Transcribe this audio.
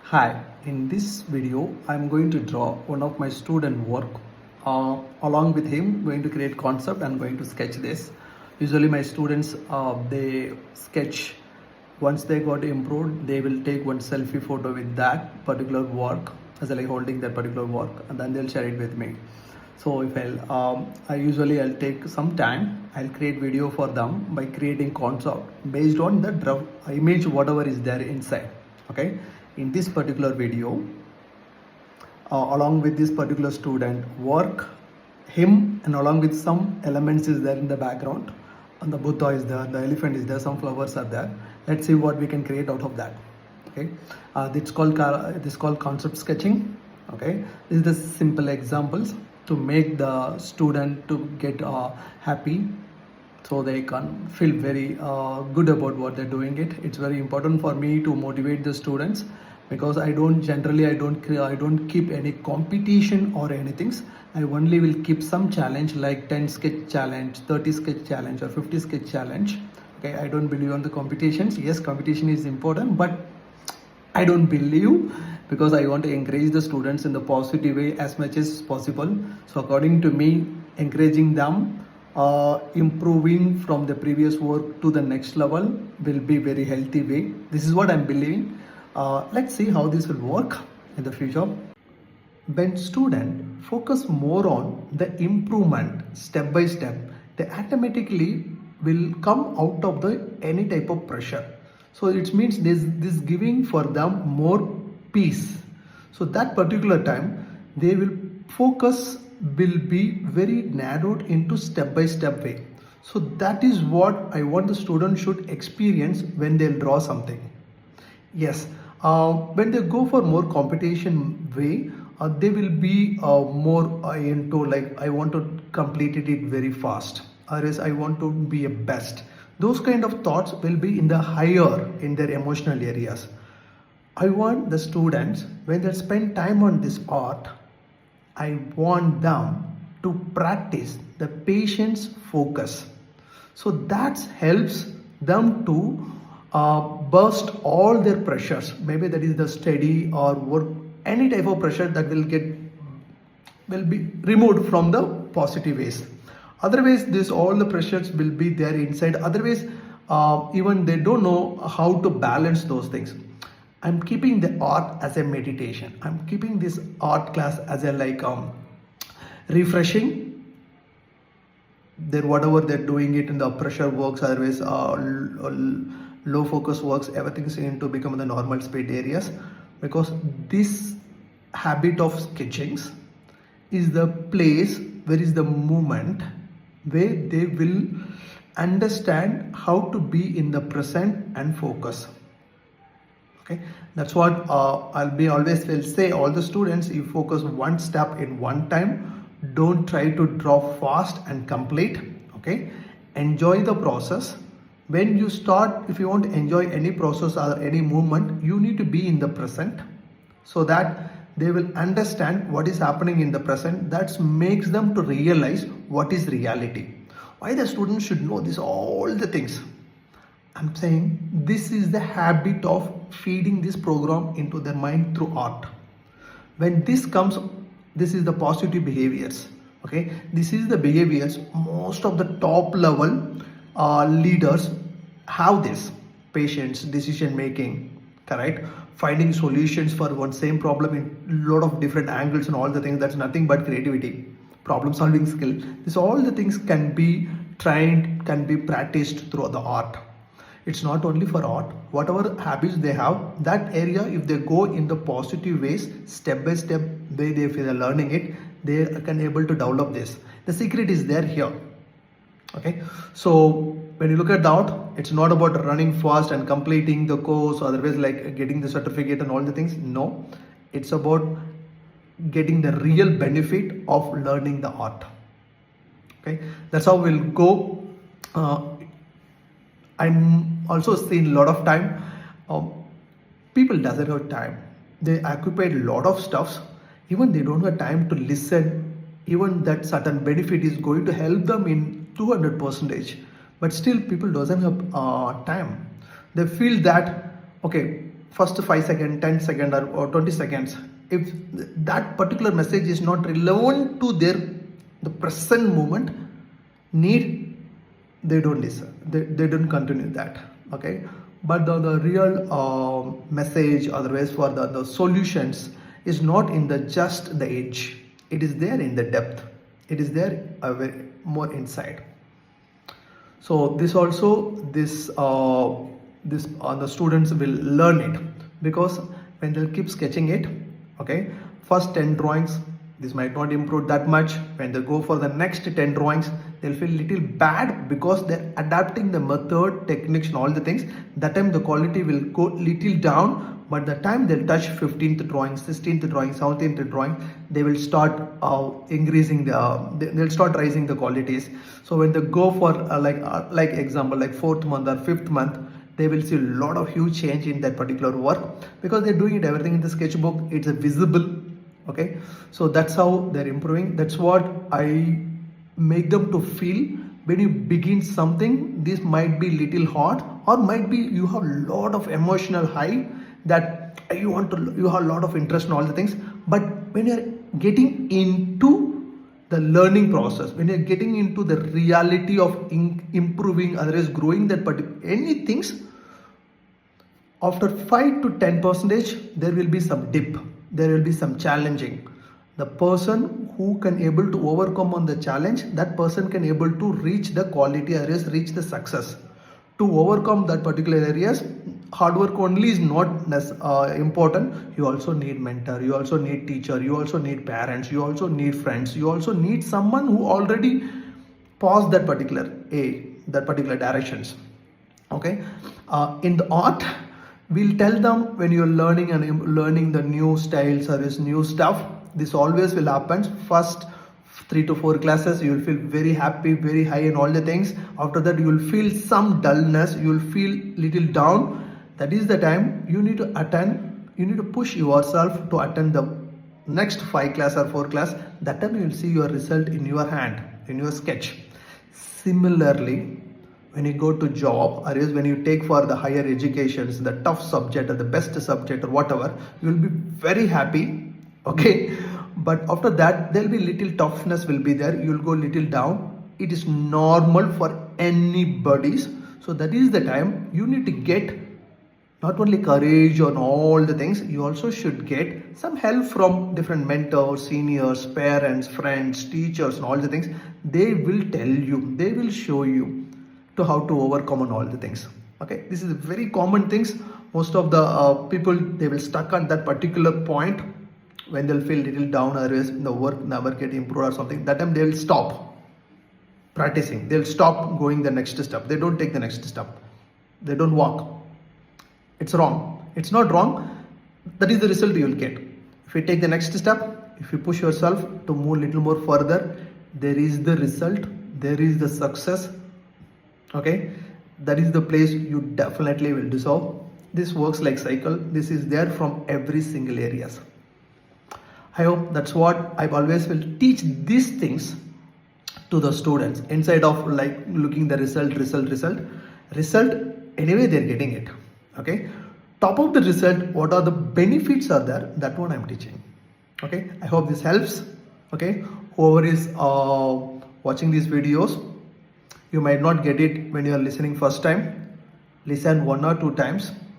Hi, in this video I'm going to draw one of my student work. Along with him going to create concept and going to sketch this. Usually my students they sketch. Once they got improved, they will take one selfie photo with that particular work as like holding that particular work, and then they'll share it with me. So if I'll take some time, I'll create video for them by creating concept based on the image whatever is there inside. Okay, in this particular video, along with this particular student work, him and along with some elements is there in the background, and the Buddha is there, the elephant is there, some flowers are there. Let's see what we can create out of that. Okay, this called concept sketching. Okay, this is the simple examples to make the student to get happy, so they can feel very good about what they're doing. It's very important for me to motivate the students, because I don't keep any competition or anything. I only will keep some challenge like 10 sketch challenge, 30 sketch challenge, or 50 sketch challenge. Okay, I don't believe on the competitions. Yes, competition is important, but I don't believe, because I want to encourage the students in the positive way as much as possible. So according to me, encouraging them, improving from the previous work to the next level will be very healthy way. This is what I'm believing. Let's see how this will work in the future. When students focus more on the improvement step by step, they automatically will come out of the any type of pressure. So it means this giving for them more peace. So that particular time they will focus will be very narrowed into step by step way. So that is what I want the student should experience when they'll draw something. Yes, when they go for more competition way, they will be more into like I want to complete it very fast, or else I want to be a best. Those kind of thoughts will be in the higher in their emotional areas. I want the students, when they spend time on this art, I want them to practice the patience focus. So that helps them to burst all their pressures. Maybe that is the study or work, any type of pressure that will be removed from the positive ways. Otherwise, this all the pressures will be there inside. Otherwise, even they don't know how to balance those things. I'm keeping the art as a meditation. I'm keeping this art class as a refreshing. Then whatever they're doing it in the pressure works, otherwise low focus works, everything seems to become the normal speed areas, because this habit of sketchings is the place where is the moment where they will understand how to be in the present and focus. Okay, that's what always will say all the students. You focus one step in one time. Don't try to draw fast and complete. Okay, enjoy the process. When you start, if you want to enjoy any process or any movement, you need to be in the present, so that they will understand what is happening in the present. That makes them to realize what is reality. Why the students should know this all the things. I'm saying this is the habit of feeding this program into their mind through art. When this comes, this is the positive behaviors. Okay, this is the behaviors most of the top level leaders have. This patience, decision making, correct, finding solutions for one same problem in lot of different angles and all the things. That's nothing but creativity, problem solving skill. This all the things can be trained, can be practiced through the art. It's not only for art. Whatever habits they have, that area, if they go in the positive ways, step by step way they feel learning it, they can able to develop this. The secret is there here. Okay, so when you look at the art, it's not about running fast and completing the course, or otherwise like getting the certificate and all the things. No, it's about getting the real benefit of learning the art. Okay, that's how we'll go. I'm also seeing a lot of time people doesn't have time. They occupy a lot of stuffs. Even they don't have time to listen. Even that certain benefit is going to help them in 200%, but still people doesn't have time. They feel that okay, first 5 seconds, 10 seconds or 20 seconds, if that particular message is not relevant to the present moment need, they don't listen, they don't continue that. Okay, but the real message, otherwise for the solutions is not in the just the edge, it is there in the depth, it is there more inside. So this also, the students will learn it, because when they'll keep sketching it, okay, first 10 drawings this might not improve that much. When they go for the next 10 drawings, they'll feel little bad because they're adapting the method, techniques and all the things. That time the quality will go little down, but the time they'll touch 15th drawing, 16th drawing, 17th drawing, they will start increasing they'll start raising the qualities. So when they go for like example like 4th month or 5th month, they will see a lot of huge change in that particular work, because they're doing it everything in the sketchbook, it's visible. Okay, so that's how they're improving. That's what I make them to feel. When you begin something, this might be little hard, or might be you have a lot of emotional high, that you have a lot of interest in all the things. But when you're getting into the learning process, when you're getting into the reality of improving, otherwise growing that particular any things, after 5 to 10%, there will be some dip, there will be some challenging. The person who can able to overcome on the challenge, that person can able to reach the quality areas, reach the success. To overcome that particular areas, hard work only is not important. You also need mentor, you also need teacher, you also need parents, you also need friends, you also need someone who already passed that particular directions. Okay, in the art, we'll tell them when you're learning the new styles or this new stuff, this always will happen. First 3 to 4 classes, you will feel very happy, very high in all the things. After that, you will feel some dullness, you will feel little down. That is the time you need to attend, you need to push yourself to attend the next 5 class or 4 class. That time you will see your result in your hand, in your sketch. Similarly, when you go to job, or when you take for the higher educations, the tough subject or the best subject or whatever, you will be very happy. Okay, but after that there will be little toughness will be there, you will go little down. It is normal for anybody's. So that is the time you need to get not only courage on all the things, you also should get some help from different mentors, seniors, parents, friends, teachers and all the things. They will tell you, they will show you to how to overcome on all the things. Okay, this is a very common things. Most of the people, they will stuck on that particular point. When they'll feel little down or the work never get improved or something, that time they will stop practicing, they'll stop going the next step, they don't take the next step, they don't walk. It's wrong, it's not wrong. That is the result you will get. If you take the next step, if you push yourself to move little more further, there is the result, there is the success. Okay, that is the place you definitely will deserve. This works like cycle. This is there from every single areas. I hope that's what I always will teach these things to the students, instead of like looking the result. Anyway, they're getting it. Okay, top of the result, what are the benefits are there, that one I'm teaching. Okay, I hope this helps. Okay, whoever is watching these videos, you might not get it when you are listening first time. Listen 1 or 2 times.